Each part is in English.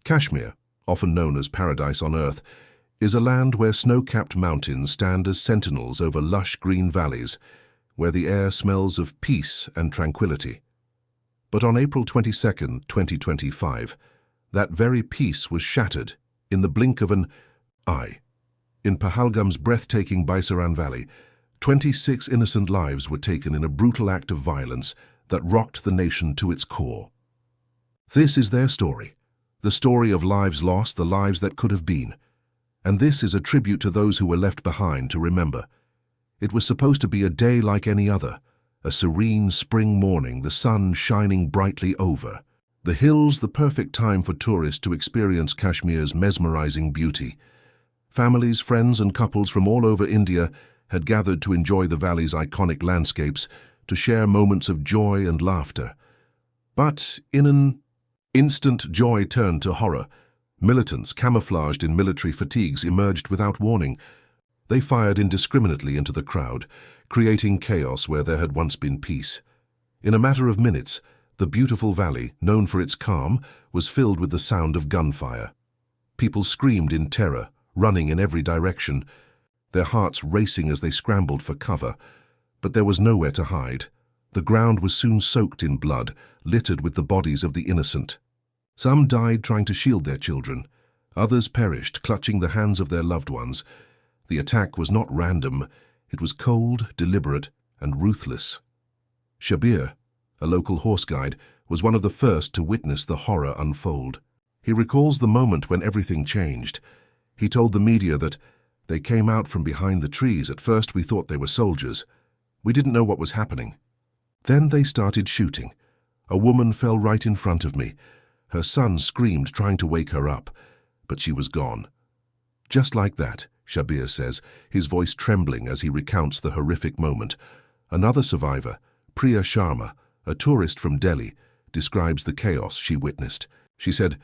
Kashmir, often known as Paradise on Earth, is a land where snow-capped mountains stand as sentinels over lush green valleys, where the air smells of peace and tranquility. But on April 22, 2025, that very peace was shattered in the blink of an eye. In Pahalgam's breathtaking Baisaran Valley, 26 innocent lives were taken in a brutal act of violence that rocked the nation to its core. This is their story, the story of lives lost, the lives that could have been. And this is a tribute to those who were left behind to remember. It was supposed to be a day like any other, a serene spring morning, the sun shining brightly over. The hills, the perfect time for tourists to experience Kashmir's mesmerizing beauty. Families, friends, and couples from all over India had gathered to enjoy the valley's iconic landscapes, to share moments of joy and laughter. But in an instant, joy turned to horror. Militants, camouflaged in military fatigues, emerged without warning. They fired indiscriminately into the crowd, creating chaos where there had once been peace. In a matter of minutes, the beautiful valley, known for its calm, was filled with the sound of gunfire. People screamed in terror, running in every direction, their hearts racing as they scrambled for cover. But there was nowhere to hide. The ground was soon soaked in blood, littered with the bodies of the innocent. Some died trying to shield their children. Others perished, clutching the hands of their loved ones. The attack was not random. It was cold, deliberate, and ruthless. Shabir, a local horse guide, was one of the first to witness the horror unfold. He recalls the moment when everything changed. He told the media that they came out from behind the trees. At first we thought they were soldiers. We didn't know what was happening. Then they started shooting. A woman fell right in front of me. Her son screamed, trying to wake her up, but she was gone. Just like that, Shabir says, his voice trembling as he recounts the horrific moment. Another survivor, Priya Sharma, a tourist from Delhi, describes the chaos she witnessed. She said,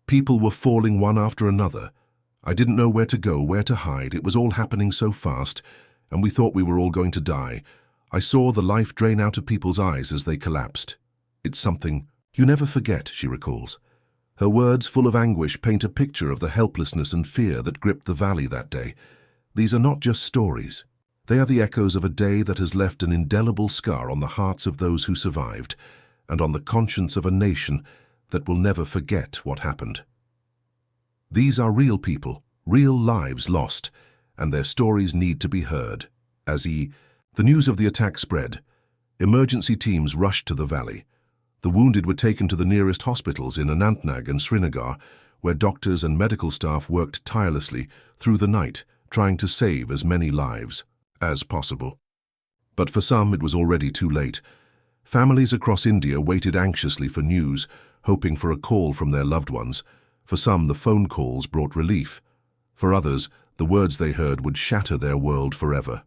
"People were falling one after another. I didn't know where to go, where to hide. It was all happening so fast, and we thought we were all going to die. I saw the life drain out of people's eyes as they collapsed. It's something you never forget," she recalls. Her words, full of anguish, paint a picture of the helplessness and fear that gripped the valley that day. These are not just stories. They are the echoes of a day that has left an indelible scar on the hearts of those who survived, and on the conscience of a nation that will never forget what happened. These are real people, real lives lost, and their stories need to be heard. The news of the attack spread. Emergency teams rushed to the valley. The wounded were taken to the nearest hospitals in Anantnag and Srinagar, where doctors and medical staff worked tirelessly through the night, trying to save as many lives as possible. But for some, it was already too late. Families across India waited anxiously for news, hoping for a call from their loved ones. For some, the phone calls brought relief. For others, the words they heard would shatter their world forever.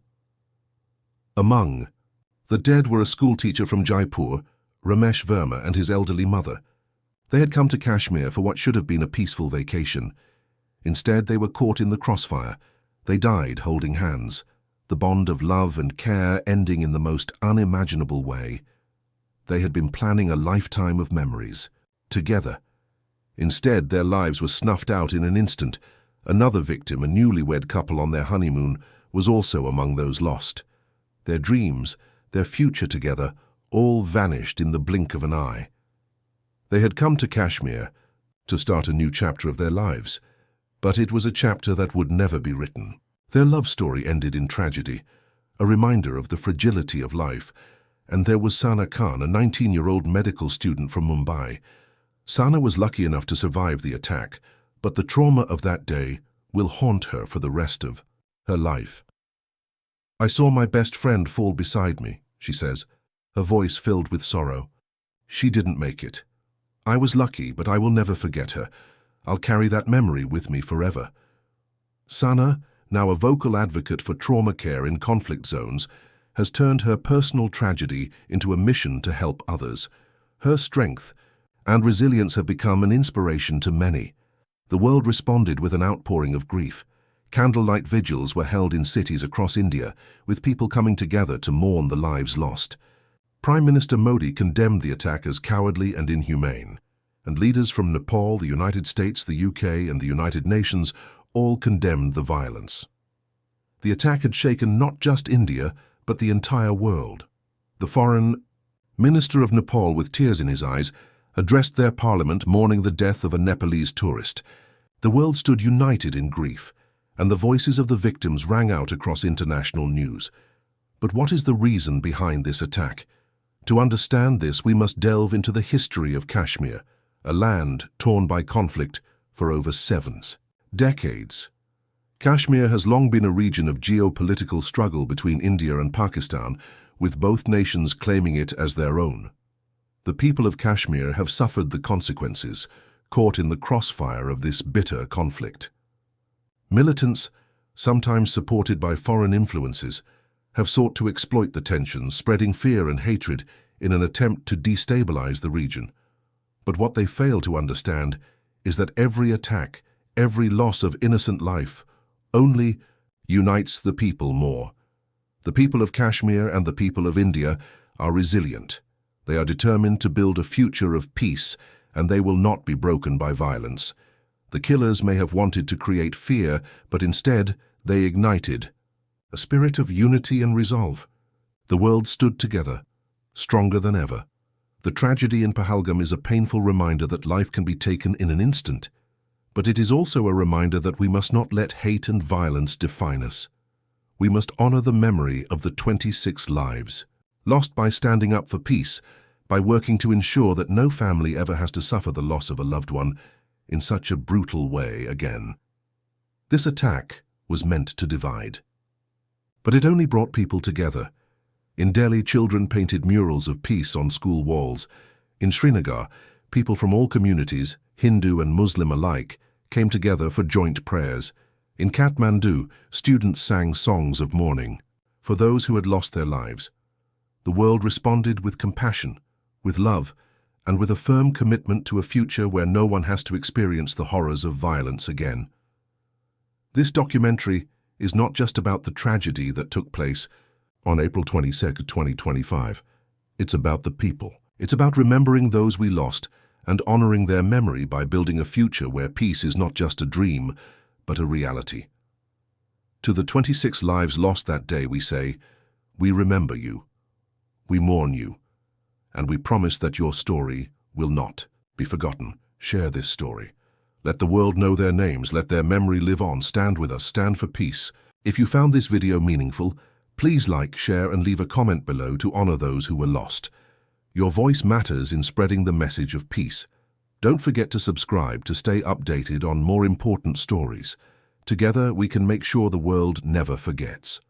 Among the dead were a schoolteacher from Jaipur, Ramesh Verma, and his elderly mother. They had come to Kashmir for what should have been a peaceful vacation. Instead, they were caught in the crossfire. They died holding hands, the bond of love and care ending in the most unimaginable way. They had been planning a lifetime of memories, together. Instead, their lives were snuffed out in an instant. Another victim, a newlywed couple on their honeymoon, was also among those lost. Their dreams, their future together, all vanished in the blink of an eye. They had come to Kashmir to start a new chapter of their lives, but it was a chapter that would never be written. Their love story ended in tragedy, a reminder of the fragility of life. And there was Sana Khan, a 19-year-old medical student from Mumbai. Sana was lucky enough to survive the attack, but the trauma of that day will haunt her for the rest of her life. "I saw my best friend fall beside me," she says, her voice filled with sorrow. "She didn't make it. I was lucky, but I will never forget her. I'll carry that memory with me forever." Sana, now a vocal advocate for trauma care in conflict zones, has turned her personal tragedy into a mission to help others. Her strength and resilience have become an inspiration to many. The world responded with an outpouring of grief. Candlelight vigils were held in cities across India, with people coming together to mourn the lives lost. Prime Minister Modi condemned the attack as cowardly and inhumane. and leaders from Nepal, the United States, the UK, and the United Nations all condemned the violence. The attack had shaken not just India, but the entire world. The Foreign Minister of Nepal, with tears in his eyes, addressed their parliament mourning the death of a Nepalese tourist. The world stood united in grief, and the voices of the victims rang out across international news. But what is the reason behind this attack? To understand this, we must delve into the history of Kashmir, a land torn by conflict for over 7 decades. Kashmir has long been a region of geopolitical struggle between India and Pakistan, with both nations claiming it as their own. The people of Kashmir have suffered the consequences, caught in the crossfire of this bitter conflict. Militants, sometimes supported by foreign influences, have sought to exploit the tensions, spreading fear and hatred in an attempt to destabilize the region. But what they fail to understand is that every attack, every loss of innocent life, only unites the people more. The people of Kashmir and the people of India are resilient. They are determined to build a future of peace, and they will not be broken by violence. The killers may have wanted to create fear, but instead they ignited a spirit of unity and resolve. The world stood together, stronger than ever. The tragedy in Pahalgam is a painful reminder that life can be taken in an instant, but it is also a reminder that we must not let hate and violence define us. We must honor the memory of the 26 lives lost by standing up for peace, by working to ensure that no family ever has to suffer the loss of a loved one in such a brutal way again. This attack was meant to divide, but it only brought people together. In Delhi, children painted murals of peace on school walls. In Srinagar, people from all communities, Hindu and Muslim alike, came together for joint prayers. In Kathmandu, students sang songs of mourning for those who had lost their lives. The world responded with compassion, with love, and with a firm commitment to a future where no one has to experience the horrors of violence again. This documentary is not just about the tragedy that took place on April 22, 2025. It's about the people. It's about remembering those we lost and honoring their memory by building a future where peace is not just a dream, but a reality. To the 26 lives lost that day, we say, we remember you, we mourn you, and we promise that your story will not be forgotten. Share this story. Let the world know their names, let their memory live on. Stand with us, stand for peace. If you found this video meaningful, please like, share, and leave a comment below to honor those who were lost. Your voice matters in spreading the message of peace. Don't forget to subscribe to stay updated on more important stories. Together, we can make sure the world never forgets.